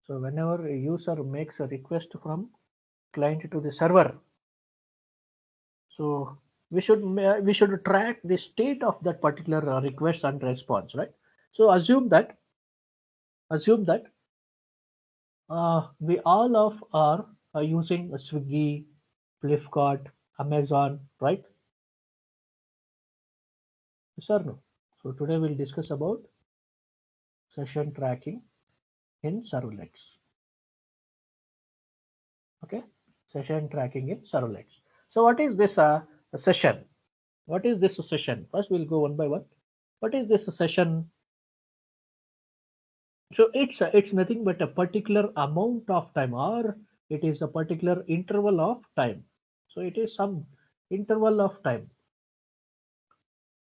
So whenever a user makes a request from client to the server, so we should track the state of that particular request and response, right? So assume that we all of are using Swiggy, Flipkart, Amazon, right? Yes or no? So today we'll discuss about session tracking in servlets. Okay, session tracking in servlets. So what is this session? What is this session? First we'll go one by one. What is this session? So it's nothing but a particular amount of time, or it is a particular interval of time. So it is some interval of time.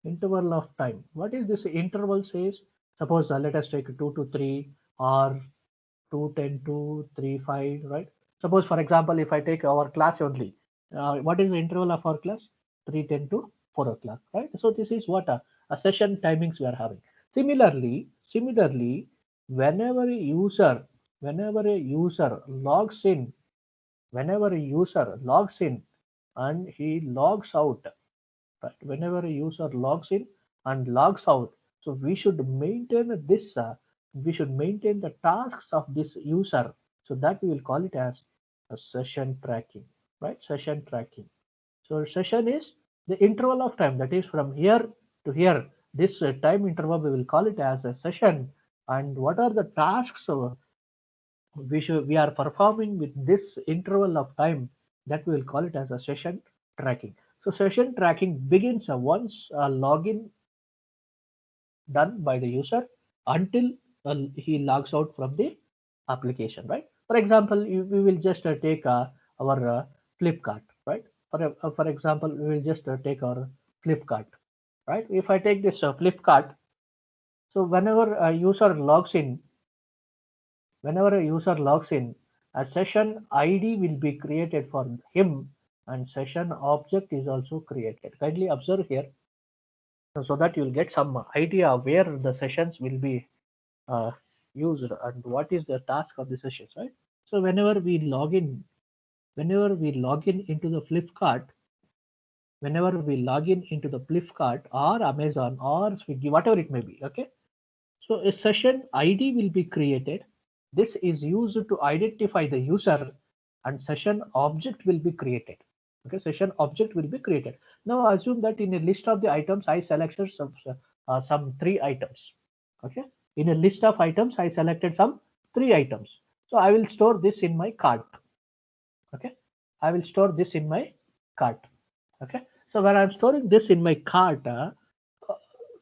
Interval of time. What is this interval says? Suppose let us take 2 to 3 or 2:10 to 3:05, right? Suppose for example, if I take our class only, what is the interval of our class? 3:10 to 4 o'clock, right? So this is what a session timings we are having. Similarly, whenever a user, whenever a user logs in, whenever a user logs in and he logs out, right? Whenever a user logs in and logs out, so we should maintain this, we should maintain the tasks of this user, so that we will call it as a session tracking, right? Session tracking. So session is the interval of time, that is from here to here, this time interval we will call it as a session. And what are the tasks we are performing with this interval of time, that we will call it as a session tracking. So session tracking begins once a login done by the user until he logs out from the application, right? For example, we will just take our Flipkart, right? For example, we will just take our Flipkart, right? If I take this Flipkart, so whenever a user logs in, a session ID will be created for him, and session object is also created. Kindly observe here, so that you'll get some idea where the sessions will be uh, used and what is the task of the sessions, right? So whenever we log in into the Flipkart, whenever we log in into the Flipkart or Amazon or Swiggy, whatever it may be, okay? So a session ID will be created. This is used to identify the user, and session object will be created. Okay, session object will be created. Now assume that in a list of the items I selected some three items. Okay, in a list of items I selected some three items. So I will store this in my cart. Okay, I will store this in my cart. Okay, so when I'm storing this in my cart,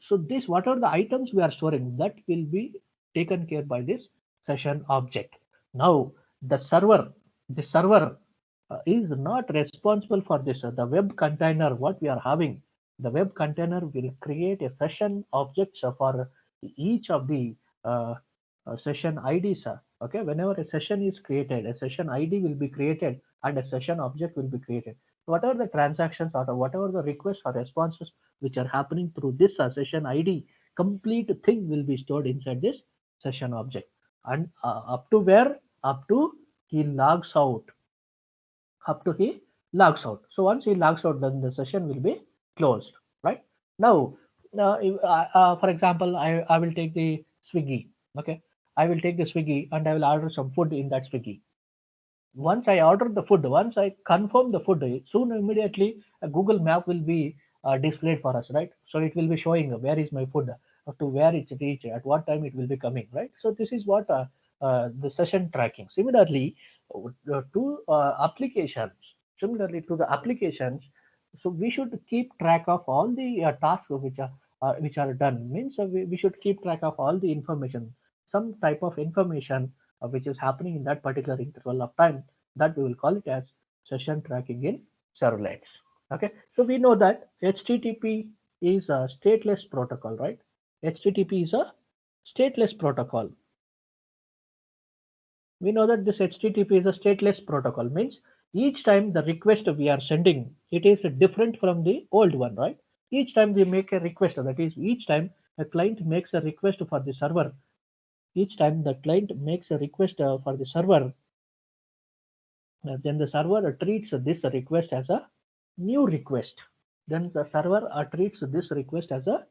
so this whatever the items we are storing, that will be taken care by this session object. Now the server is not responsible for this. The web container what we are having, the web container will create a session objects for each of the uh, session IDs. Okay, whenever a session is created, a session ID will be created and a session object will be created. Whatever the transactions or whatever the requests or responses which are happening through this session ID, complete thing will be stored inside this session object. And up to where? Up to he logs out. Up to he logs out. So once he logs out, then the session will be closed, right? Now, for example, I will take the Swiggy. Okay, I will take the Swiggy and I will order some food in that Swiggy. Once I order the food, once I confirm the food, soon immediately a Google map will be displayed for us, right? So it will be showing where is my food, to where it's reached, at what time it will be coming, right? So this is what the session tracking. Similarly to the applications, so we should keep track of all the tasks which are done. Means we should keep track of all the information, some type of information which is happening in that particular interval of time, that we will call it as session tracking in servlets. Okay, so we know that HTTP is a stateless protocol, right? HTTP is a stateless protocol. We know that this HTTP is a stateless protocol, means each time the request we are sending, it is different from the old one, right? Each time we make a request, that is each time a client makes a request for the server, each time the client makes a request for the server, then the server treats this request as a new request. Then the server treats this request as a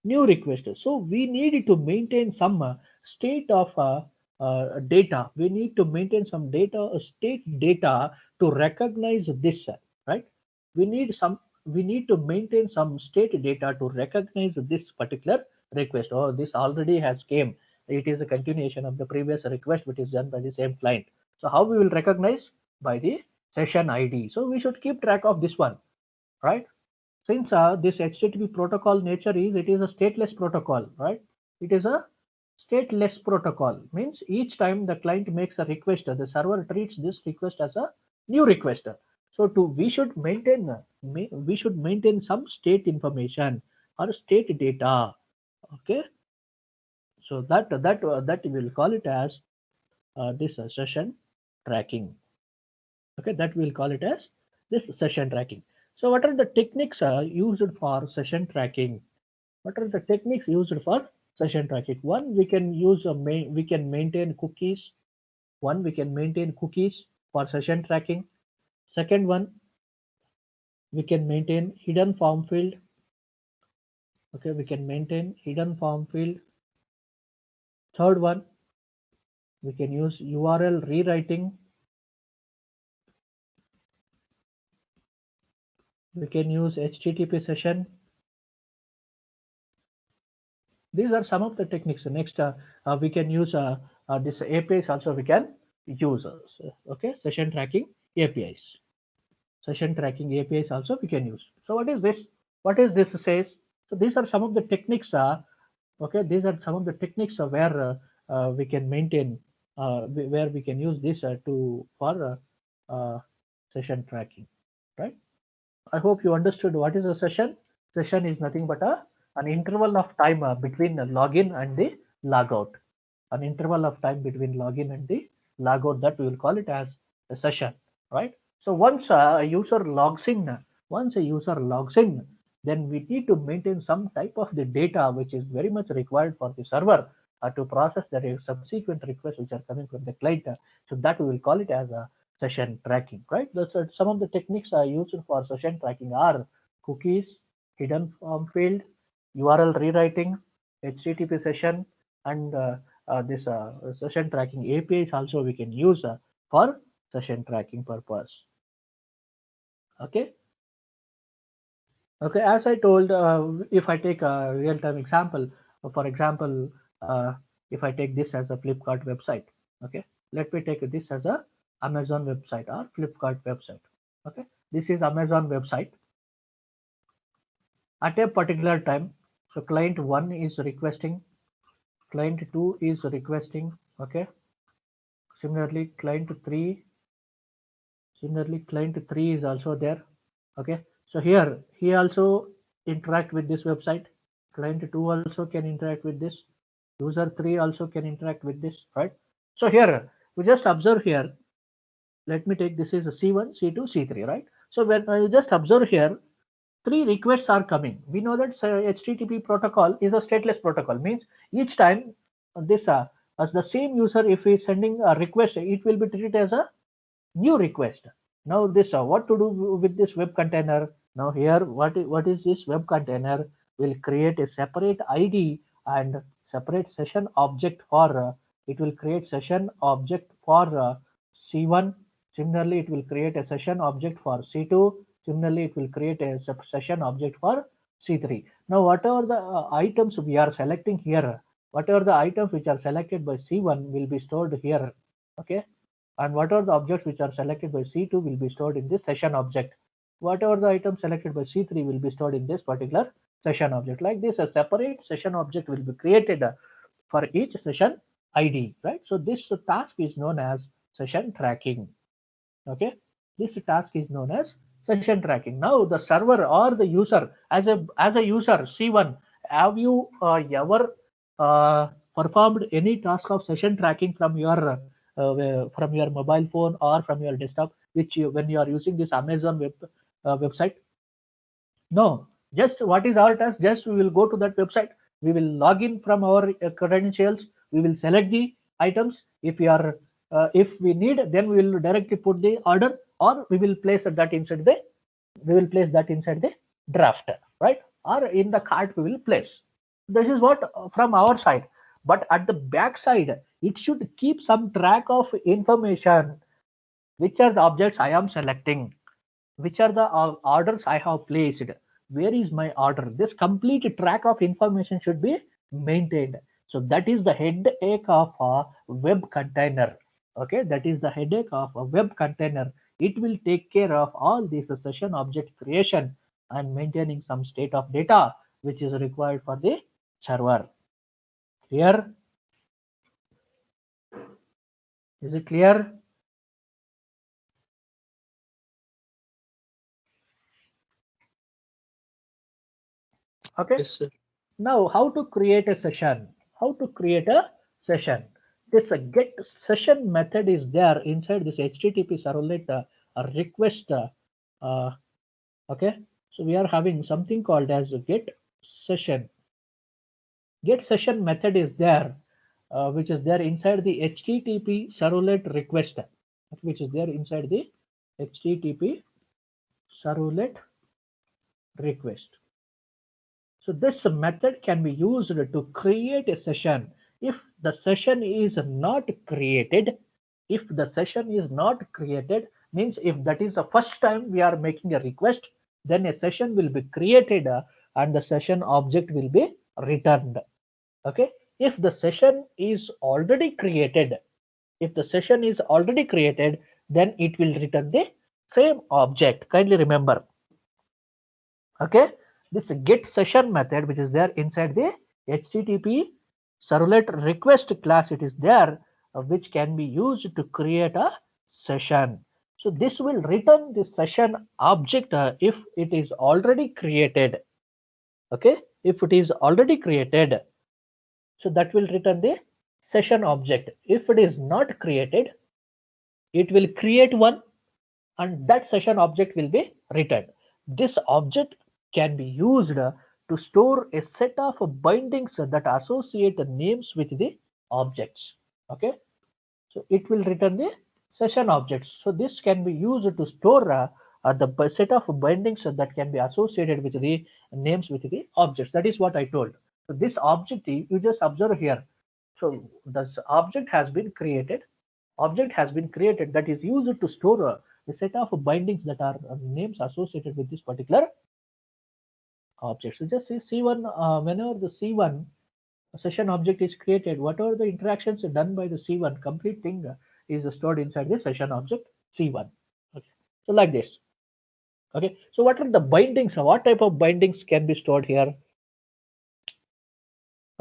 new request. So we need to maintain some state of data. We need to maintain some data, state data to recognize this, right? We need some. We need to maintain some state data to recognize this particular request. Oh, this already has came. It is a continuation of the previous request, which is done by the same client. So how we will recognize? By the session ID. So we should keep track of this one, right? Since this HTTP protocol nature is, it is a stateless protocol, right? It is a stateless protocol, means each time the client makes a request, the server treats this request as a new request. So we should maintain some state information or state data. Okay, so that we'll call it as this session tracking. Okay, that we'll call it as this session tracking. So what are the techniques used for session tracking? What are the techniques used for session tracking? One, we can use we can maintain cookies. One, we can maintain cookies for session tracking. Second one, we can maintain hidden form field. Okay, we can maintain hidden form field. Third one, we can use URL rewriting. We can use HTTP session. These are some of the techniques. Next, we can use this APIs also. We can use okay, session tracking APIs. Session tracking APIs also we can use. So what is this? What is this says? So these are some of the techniques. Okay, these are some of the techniques where we can maintain, where we can use this to for session tracking, right? I hope you understood what is a session. Session is nothing but an interval of time between the login and the logout. An interval of time between login and the logout, that we will call it as a session, right? So once a user logs in, then we need to maintain some type of the data which is very much required for the server to process the subsequent requests which are coming from the client. So that we will call it as a session tracking, right? Some of the techniques are used for session tracking are cookies, hidden form field, URL rewriting, HTTP session, and this session tracking APIs also we can use for session tracking purpose. Okay. Okay, as I told, if I take a real-time example, for example, if I take this as a Flipkart website, okay, let me take this as a Amazon website or Flipkart website. Okay, this is Amazon website. At a particular time, so client 1 is requesting, client 2 is requesting, okay. Similarly, client 3 is also there, okay. So here he also interact with this website. Client 2 also can interact with this. User 3 also can interact with this, right? So here we just observe here. Let me take this is a C1, C2, C3, right? So when you just observe here, 3 requests are coming. We know that HTTP protocol is a stateless protocol, means each time this as the same user, if he is sending a request, it will be treated as a new request. Now this what to do with this web container? Now here what is this web container? Will create a separate ID and separate session object for it will create session object for C1. Similarly, it will create a session object for C2. Similarly, it will create a session object for C3. Now whatever the items we are selecting here, whatever the items which are selected by C1 will be stored here. Okay, and whatever the objects which are selected by C2 will be stored in this session object. Whatever the items selected by C3 will be stored in this particular session object. Like this, a separate session object will be created for each session ID, right? So this task is known as session tracking. Okay, this task is known as session tracking. Now the server or the user, as a user C1, have you ever performed any task of session tracking from your mobile phone or from your desktop, which when you are using this Amazon website? No, just what is our task? Just we will go to that website. We will log in from our credentials. we will select the items. If we are if we need, then we will directly put the order, or we will place that inside the draft, right? Or in the cart we will place. This is what from our side. But at the back side, it should keep some track of information. Which are the objects I am selecting? Which are the orders I have placed? Where is my order? This complete track of information should be maintained. So that is the headache of a web container. Okay, that is the headache of a web container. It will take care of all this session object creation and maintaining some state of data which is required for the server. Clear? Is it clear? Okay. Yes, sir. Now, how to create a session? How to create a session? This get session method is there inside this HTTP servlet request. Okay, so we are having something called as get session. Get session method is there, which is there inside the HTTP servlet request, which is there inside the HTTP servlet request. So this method can be used to create a session. If the session is not created, means if that is the first time we are making a request, then a session will be created and the session object will be returned. Okay. If the session is already created, then it will return the same object. Kindly remember. Okay, this get session method which is there inside the HTTP servlet request class, it is there, which can be used to create a session. So this will return the session object if it is already created. Okay, if it is already created, so that will return the session object. If it is not created, it will create one and that session object will be returned. This object can be used to store a set of bindings that associate the names with the objects. Okay, so it will return the session objects. So this can be used to store the set of bindings that can be associated with the names with the objects. That is what I told. So this object, you just observe here. So this object has been created. That is used to store a set of bindings that are names associated with this particular object. So just see C1, whenever the C1 session object is created, whatever the interactions done by the C1, complete thing is stored inside the session object C1. Okay, so like this. Okay, so what are the bindings? What type of bindings can be stored here?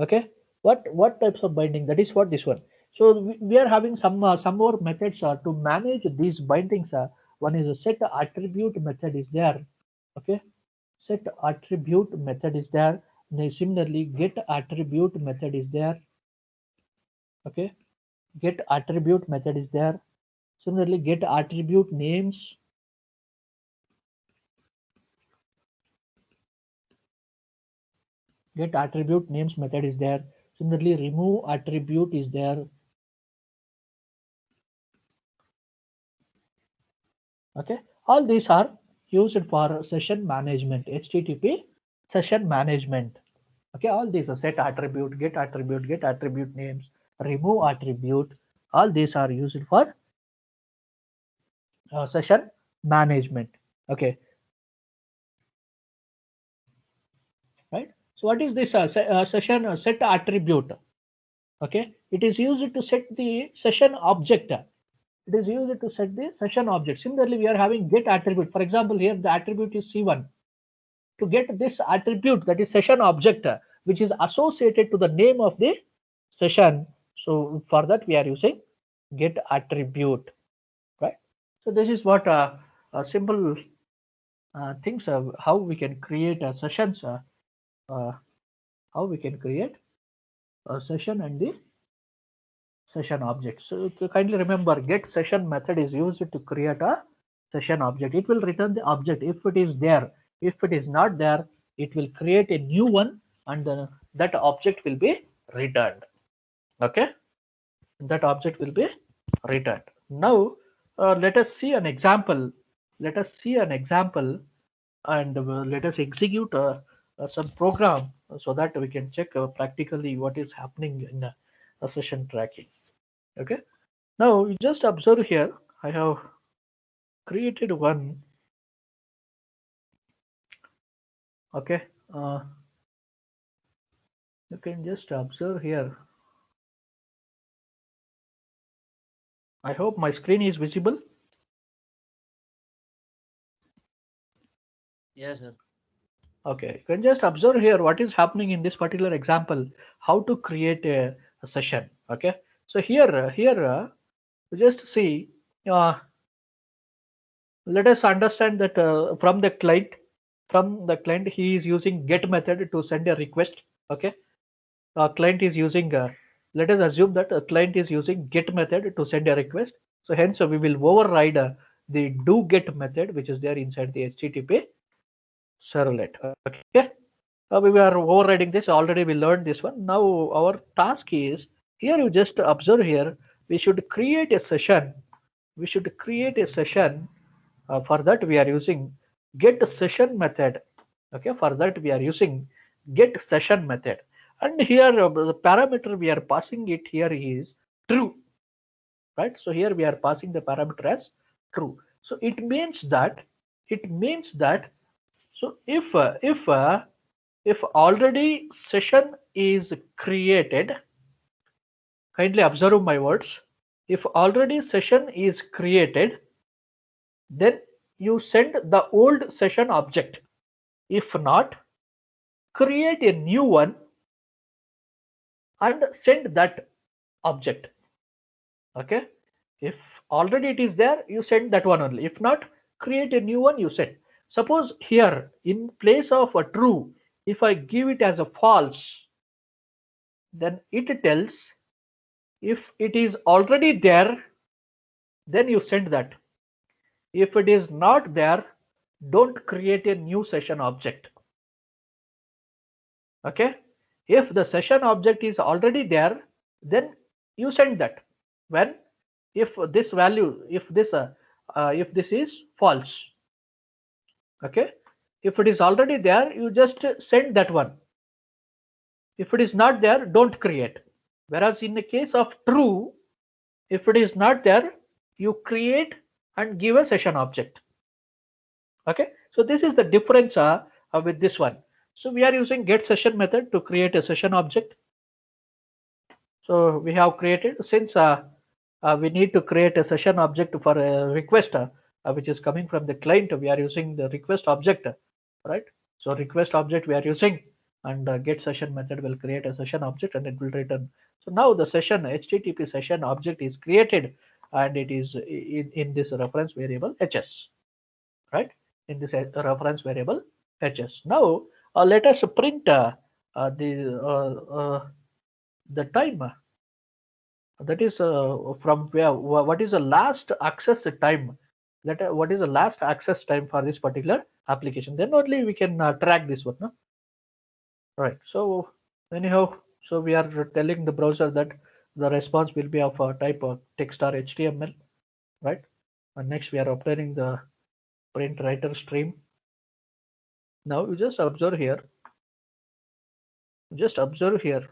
Okay, what types of binding? That is what this one. So we are having some more methods to manage these bindings. One is a set attribute method is there. Okay, set attribute method is there. Similarly, get attribute method is there. Okay, get attribute method is there. Similarly, get attribute names. Get attribute names method is there. Similarly, remove attribute is there. Okay, all these are used for session management, HTTP session management. Okay, all these are set attribute, get attribute names, remove attribute. All these are used for session management. Okay, right. So what is this session set attribute? Okay, it is used to set the session object. It is used to set the session object. Similarly, we are having get attribute. For example, here the attribute is C1. To get this attribute, that is session object, which is associated to the name of the session. So for that we are using get attribute, right? So this is what simple things how we can create sessions. How we can create a session and the session object. So kindly remember, get session method is used to create a session object. It will return the object if it is there. If it is not there, it will create a new one and that object will be returned. Okay, that object will be returned. Now let us see an example. Let us see an example, and let us execute some program so that we can check practically what is happening in a session tracking. Okay, now you just observe here. I have created one. Okay, you can just observe here. I hope my screen is visible. Yes, sir. Okay, you can just observe here what is happening in this particular example, how to create a session. Okay, so here just see, uh, let us understand that from the client he is using get method to send a request. Okay, client is using let us assume that a client is using get method to send a request. So hence we will override the do get method which is there inside the HTTP servlet. Okay, we were overriding this already. We learned this one. Now our task is here. You just observe here. We should create a session. We should create a session. For that we are using get session method. Okay, for that we are using get session method. And here the parameter we are passing it here is true, right? So here we are passing the parameter as true. So it means that so if already session is created, kindly observe my words. If already session is created, then you send the old session object. If not, create a new one and send that object. Okay, if already it is there, you send that one only. If not, create a new one, you send. Suppose here in place of a true, if I give it as a false, then it tells if it is already there, then you send that. If it is not there, don't create a new session object. Okay, if the session object is already there, then you send that. When if this value, if this is false. Okay, if it is already there, you just send that one. If it is not there, don't create. Whereas in the case of true, if it is not there, you create and give a session object. Okay, so this is the difference with this one. So we are using get session method to create a session object. So we have created, since we need to create a session object for a request which is coming from the client, we are using the request object, right? So request object we are using, and get session method will create a session object and it will return. So now the session HTTP session object is created, and it is in this reference variable HS, right? In this reference variable HS. Now let us print uh, the uh, uh, the time, that is from where, what is the last access time, that what is the last access time for this particular application, then only we can track this one, no? Right, so anyhow, so we are telling the browser that the response will be of type of text or HTML, right? And next we are obtaining the print writer stream. Now you just observe here, just observe here.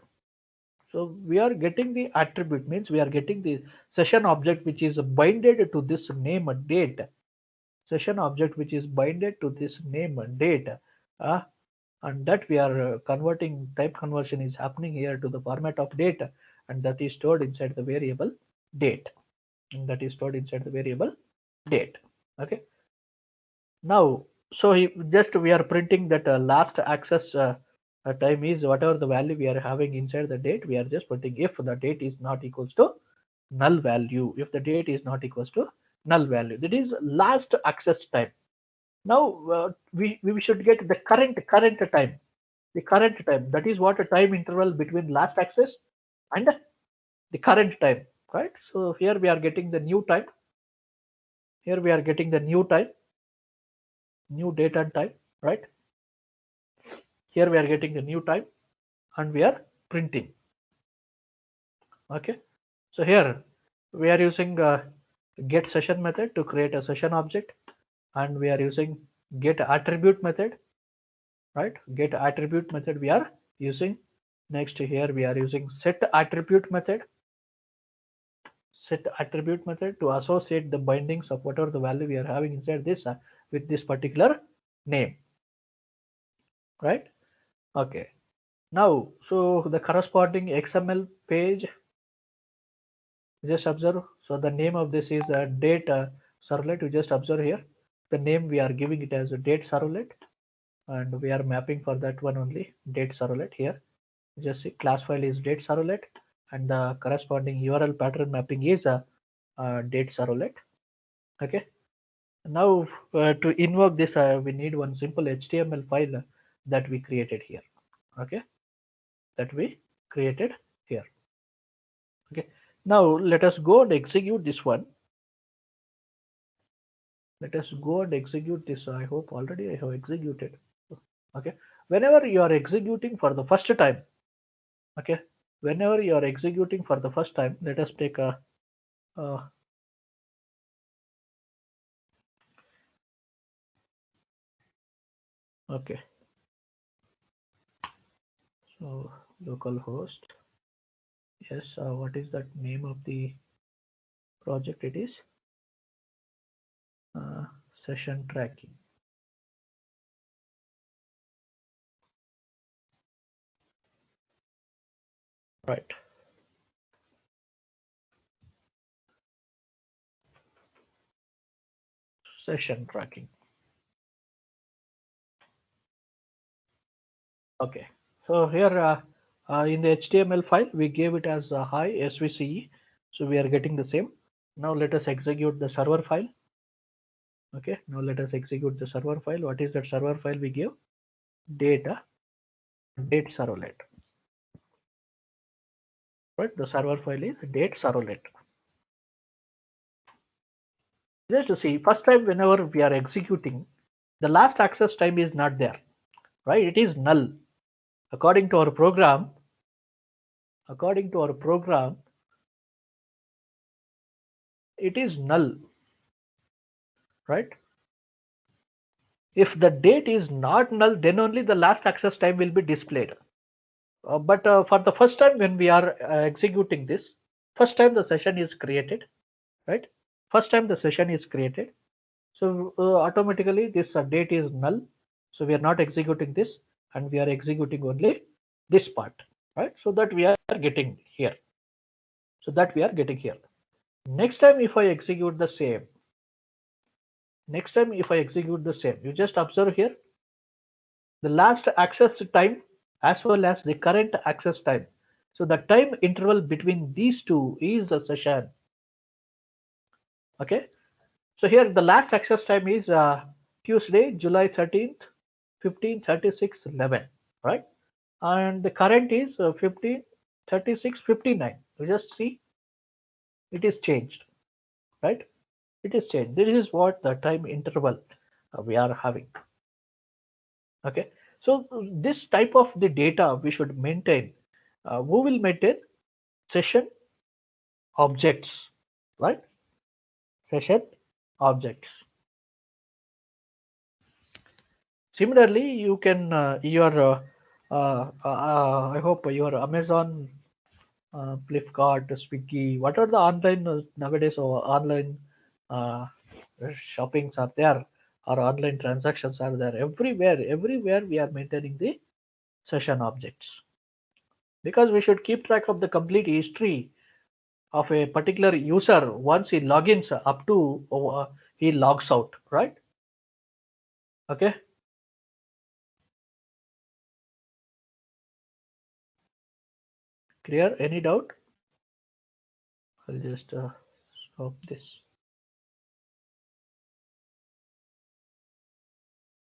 So we are getting the attribute, means we are getting the session object which is binded to this name date, session object which is binded to this name date, uh, and that we are converting, type conversion is happening here to the format of date, and that is stored inside the variable date, and that is stored inside the variable date. Okay, now so just we are printing that last access time is whatever the value we are having inside the date, we are just putting if the date is not equals to null value, if the date is not equals to null value, that is last access time. Now we should get the current time, the current time, that is what a time interval between last access and the current time, right? So here we are getting the new time, here we are getting the new time, new date and time, right? Here we are getting the new time and we are printing. Okay, so here we are using get session method to create a session object, and we are using get attribute method, right? Get attribute method we are using. Next here we are using set attribute method. Set attribute method to associate the bindings of whatever the value we are having inside this with this particular name, right? Okay, now so the corresponding XML page, just observe. So the name of this is date servlet. You just observe here the name we are giving it as a date servlet, and we are mapping for that one only, date servlet. Here just see class file is date servlet, and the corresponding URL pattern mapping is a date servlet. Okay, now to invoke this we need one simple HTML file that we created here. Okay, that we created here. Okay, now let us go and execute this one. Let us go and execute this. I hope already I have executed. Okay, whenever you are executing for the first time, okay, whenever you are executing for the first time, let us take a okay, so localhost, yes, what is that name of the project? It is uh, session tracking, right? Session tracking. Okay, so here in the HTML file we gave it as hi svce, so we are getting the same. Now let us execute the server file. Okay, now let us execute the server file. What is that server file we give? Data date servlet, right? The server file is date servlet. Just to see, first time whenever we are executing, the last access time is not there, right? It is null. According to our program, it is null, right? If the date is not null, then only the last access time will be displayed. But for the first time when we are executing this, first time the session is created, right? First time the session is created. So automatically this date is null. So we are not executing this, and we are executing only this part, right? So that we are getting here. So that we are getting here. Next time if I execute the same, you just observe here the last access time as well as the current access time. So the time interval between these two is a session. Okay, so here the last access time is Tuesday, July 13th, 15:36:11, right? And the current is 15:36:59. You just see it is changed, right? It is changed. This is what the time interval we are having. Okay, so this type of the data we should maintain. We will maintain session objects, right? Session objects. Similarly, you can I hope your Amazon, Flipkart, Swiggy, what are the online nowadays or online uh, shoppings are there, or online transactions are there everywhere we are maintaining the session objects, because we should keep track of the complete history of a particular user once he logins up to he logs out, right? Okay, clear? Any doubt? I'll just stop this.